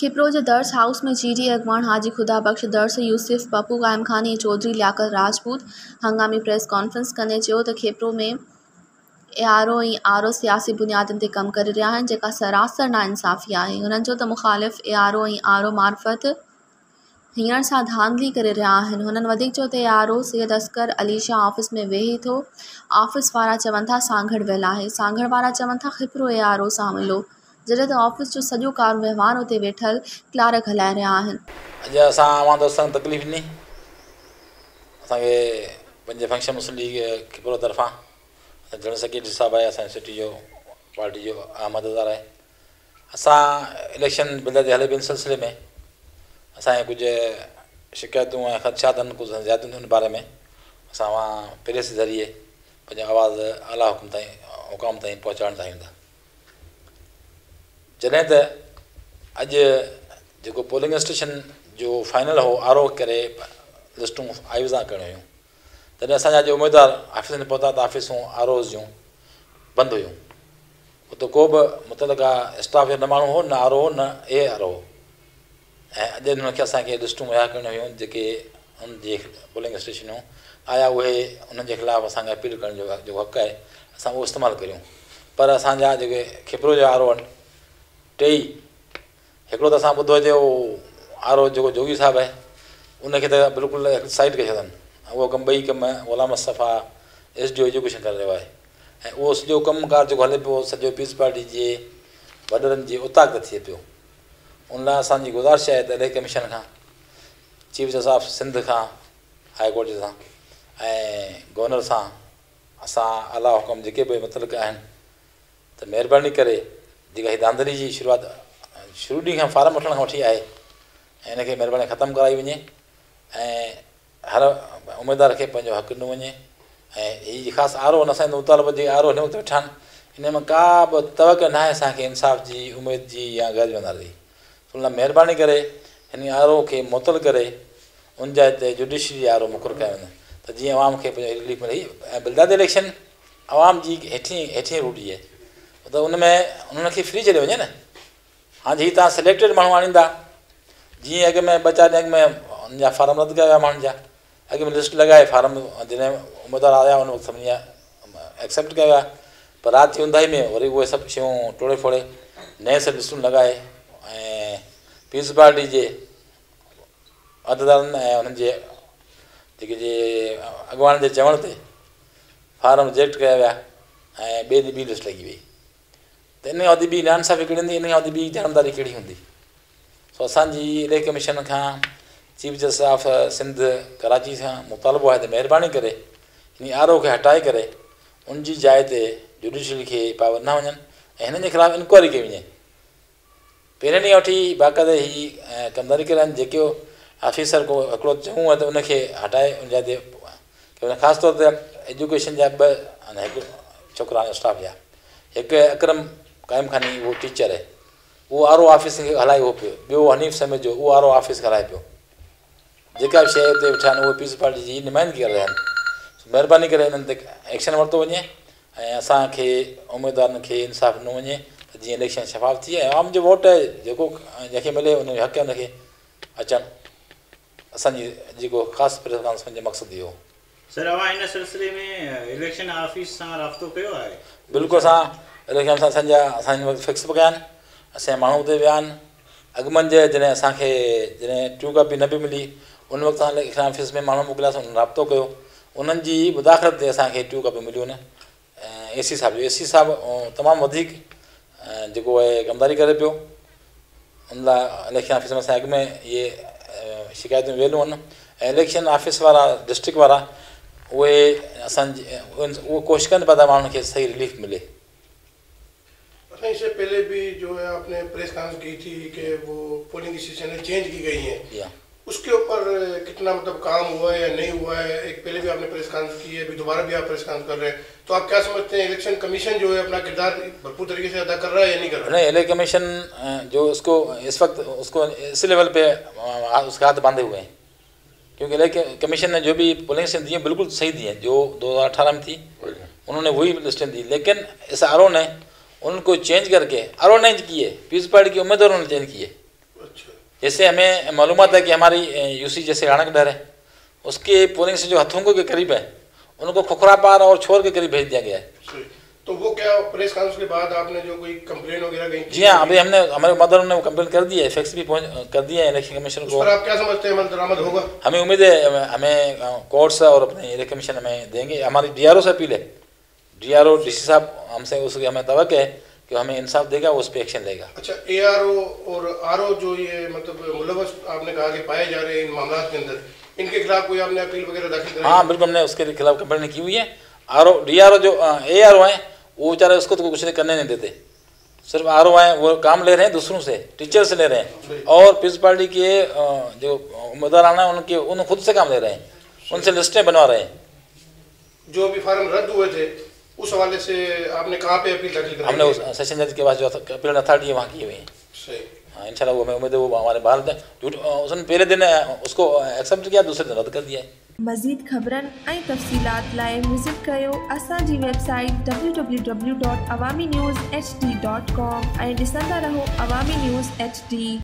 खिपरो जे दर्स house में GD अगवान हाजी खुदा बख्श, दर्स यूसुफ, पप्पू कायम खानी, चौधरी लियाकत राजपूत हंगामी प्रेस कॉन्फ्रेंस कंदे चयो त खिपरो में ARO ऐं RO सियासी बुनियादनि ते कमु करे रहिया आहिनि, जेका सरासर नाइंसाफ़ी आहे। हुननि चयो त मुख़ालिफ़ ARO ऐं RO मार्फत हींअर सां धांधली करे रहिया आहिनि। हुननि वधीक चयो त ARO सैयद असगर अली शाह ऑफिस में वेही थो। ऑफिस वारा चवनि था सांगड़ वियल आहे। सांगड़ वारा चवनि था खिपरो ARO सां मिलो, जॾहिं त ऑफिस जो सॼो कार वहिंवार उते वेठल क्लार्क हलाए रहिया आहिनि। अॼु असां आवां दोस्तनि तकलीफ़ ॾिनी असांखे पंहिंजे फंक्शन मुस्लिम लीग खिपरो तरफ़ां जनरल सेक्रेटरी साहिबु आहे, असांजी सिटी जो पार्टी जो मददगार आहे। असां इलेक्शन बिल ते हले ॿिनि सिलसिले में असांजे कुझु शिकायतूं ऐं ख़दशात आहिनि, कुझु ज़्यादतियूं उन बारे में असां प्रेस जे ज़रिए पंहिंजो आवाज़ आला हुकाम ताईं पहुचाइणु चाहियूं था। जॾहिं त अॼु जेको पोलिंग स्टेशन जो फाइनल हो RO करे लिस्टूं आयूज़ा करणियूं हुयूं, तॾहिं असांजा अॼु उमेदवार ऑफिस में पहुता त ऑफिसूं ROs जूं बंदि हुयूं। उते को बि मुतलका स्टाफ जो न माण्हू हो, न RO हो, न ARO हो। ऐं अॼु हुनखे असांखे लिस्टूं मुहैया करणियूं हुयूं जेके उन जे पोलिंग स्टेशनूं आया, उहे उन्हनि जे ख़िलाफ़ु असांखे अपील करण जो जेको हक़ु आहे असां उहो इस्तेमालु करियूं। पर असांजा जेके खिपरो जा RO आहिनि टेई, हिकिड़ो त असां ॿुधो अचे उहो RO जेको जोगी साहिबु आहे उनखे त बिल्कुलु साइड करे छॾनि। उहो ॿई कम ग़ुलाम मुस्तफ़ा SDO एजुकेशन करे रहियो आहे ऐं उहो सॼो कमुकारु जेको हले पियो सॼो पीस पार्टी जे वॾरनि जे उताक ते थिए पियो। उन लाइ असांजी गुज़ारिश आहे त इलेक्शन कमीशन खां, चीफ जस्टिस ऑफ सिंध खां, हाई कोर्ट सां ऐं गवर्नर सां असां आला हुकुम जेके बि मुतलक़ आहिनि त महिरबानी करे जेका हीअ धांधली जी शुरूआति शुरू ॾींहं खां फार्म वठण खां वठी आहे ऐं हिनखे महिरबानी ख़तमु कराई वञे ऐं हर उमेदवार खे पंहिंजो हक़ु ॾिनो वञे। ऐं हीअ ख़ासि RO असांजो मुतालबो जेके RO हिन वक़्तु वेठा आहिनि, हिन में का बि तवक न आहे असांखे इंसाफ़ जी, उमेद जी या गैर वंदारी। उन लाइ महिरबानी करे हिन RO खे मुअतल करे उन जाइ ते जुडिशरी RO मुक़ररु कया वञनि त जीअं आवाम खे पंहिंजो रिलीफ मिले। ऐं बिलदाद इलेक्शन आवाम जी हेठीं रूट जी आहे त उन में उन्हनि खे फ्री छॾे वञे न। हाणे हीअ तव्हां सिलेक्टेड माण्हू आणींदा, जीअं अॻु में 2-4 ॾींहं अॻु में उनजा फार्म रद्द कया विया माण्हुनि जा, अॻु में लिस्ट लॻाए फार्म जॾहिं उमेदवार आया उन वक़्तु सभिनी जा एक्सेप्ट कया विया, पर राति जी ऊंदाही में वरी उहे सभु शयूं टोड़े फोड़े नए सभु लिस्टूं लॻाए ऐं पीस पार्टी जे अहदेदारनि ऐं उन्हनि जे जेके अॻुवान जे चवण ते फार्म रिजेक्ट कया विया ऐं ॿिए ॾींहुं ॿी लिस्ट लॻी वई। त इन खां वधीक ॿी नाइंसाफ़ी कहिड़ी हूंदी, इन खां वधीक ॿी जानदारी कहिड़ी हूंदी। सो असांजी इलेक्शन कमीशन खां, chief justice of Sindh Karachi सां मुतालबो आहे त महिरबानी करे इन RO खे हटाए करे उनजी जाइ ते जुडिशरी खे पावर न वञनि ऐं हिननि जे ख़िलाफ़ु इंक्वायरी कई वञे। पहिरें ॾींहुं वठी बाक़ाइदे हीअ कमदारी करे आहिनि जेको ऑफिसर को हिकिड़ो चऊं आहे त उनखे हटाए उन जाइ ते ख़ासि तौर ते एजुकेशन जा 2 हिकु छोकिरा स्टाफ जा, हिकु अकरम कायम खानी उहो टीचर आहे, उहो RO ऑफिस खे हलाए उहो पियो, ॿियो हनीफ़ समेत जो उहो RO ऑफिस हलाए पियो। जेका बि शइ हुते वेठा आहिनि उहे पीस पार्टी जी नुमाइंदगी करे रहिया आहिनि। महिरबानी करे हिननि ते एक्शन वरितो वञे ऐं असांखे उमेदवारनि खे इंसाफ़ ॾिनो वञे त जीअं इलेक्शन शफ़ाफ़ थी ऐं आवाम जो वोट जेको जंहिंखे मिले उन जो हक़ आहे उनखे अचनि। असांजी जेको ख़ासि प्रेस कॉन्फ्रेंस जो मक़सदु इहो। सर, हिन सिलसिले में इलेक्शन ऑफिस सां राब्तो कयो आहे? बिल्कुलु असां इलेक्शन सां असांजे वक़्तु फिक्स बि कया आहिनि, असांजा माण्हू उते विया आहिनि। अॻुमंज जॾहिं असांखे ट्रू कॉपी न बि मिली उन वक़्तु असां इलेक्शन ऑफिस में माण्हू मोकिलियासीं, उन्हनि राब्तो कयो, उन्हनि जी मुदाख़लत ते असांखे ट्रू कॉपी मिलियूं आहिनि। AC साहिबु तमामु वधीक जेको आहे कमदारी करे पियो, उन लाइ इलेक्शन ऑफिस में असां अॻु में इहे शिकायतूं वेलियूं आहिनि ऐं इलेक्शन ऑफिस वारा डिस्ट्रिक्ट वारा उहे असांजी उहो कोशिशि कनि पिया त माण्हुनि खे सही रिलीफ मिले। इससे पहले भी जो है आपने प्रेस कॉन्फ्रेंस की थी कि वो पोलिंग स्टेशन चेंज की गई हैं, उसके ऊपर कितना मतलब काम हुआ है या नहीं हुआ है? एक पहले भी आपने प्रेस कॉन्फ्रेंस की है, अभी दोबारा भी आप प्रेस कॉन्फ्रेंस कर रहे हैं, तो आप क्या समझते हैं इलेक्शन कमीशन जो है अपना किरदार भरपूर तरीके से अदा कर रहा है या नहीं कर रहा है? नहीं, इलेक्शन कमीशन जो उसको इस वक्त उसको इस लेवल पे उसके हाथ बांधे हुए हैं, क्योंकि इलेक्शन कमीशन ने जो भी पोलिंग स्टेशन दी है बिल्कुल सही दी है, जो 2018 में थी उन्होंने वही लिस्टें दी, लेकिन इस RO ने उनको चेंज करके RO ने की है, पीस पार्टी के उम्मीदवारों ने चेंज किए। जैसे हमें मालूमात है कि हमारी यूसी जैसे राणागढ़ है, उसके पोलिंग से जो हथुंगो के करीब है उनको खुखरापार और छोर के करीब भेज दिया गया है। तो वो क्या प्रेस कॉन्फ्रेंस के बाद आपने जो कोई कंप्लेन वगैरह गई? जी हाँ, अभी हमने हमारे मदर ने वो कंप्लेन कर दिया है, फैक्स भी कर दिया है इलेक्शन कमीशन को। आप क्या समझते हैं दरामद होगा? हमें उम्मीद है हमें कोर्ट्स और अपने इलेक्शन कमीशन हमें देंगे। हमारी डीआरओ से अपील है, डीआरओ डीसी साहब हमसे उसकी हमें तवक्क है कि हमें इंसाफ देगा, वो उस पर एक्शन लेगा। अच्छा, एआरओ और आरओ जो ये मतलब मुलव्वस आपने कहा कि पाए जा रहे हैं इन मामलों के अंदर, इनके खिलाफ कोई आपने अपील वगैरह दाखिल कराई? हाँ बिल्कुल, हमने उसके खिलाफ कंप्लेन की हुई है। आरओ डीआरओ जो एआरओ हैं वो बेचारे उसको तो कुछ नहीं करने नहीं देते, सिर्फ आरओ हैं वो काम ले रहे हैं दूसरों से, टीचर से ले रहे हैं, और पीपल्स पार्टी के जो उम्मीदवार हैं उनके उन खुद से काम ले रहे हैं, उनसे लिस्टें बनवा रहे हैं। जो भी फार्म रद्द हुए थे उस हवाले से आपने कहाँ पे अपील दाखिल कराई? हमने उस सेशन जज के पास जो अपील अथॉरिटी है वहाँ की हुई है। सही। हाँ इंशाल्लाह वो हमें उम्मीद है वो हमारे भारत उसने पहले दिन उसको एक्सेप्ट किया, दूसरे दिन रद्द कर दिया है। मज़ीद ख़बरनि ऐं तफ़सीलात लाइ विज़िट कयो असांजी वेबसाइट www.awamiNewsHD.com ऐं ॾिसंदा रहो अवामी न्यूज़ HD।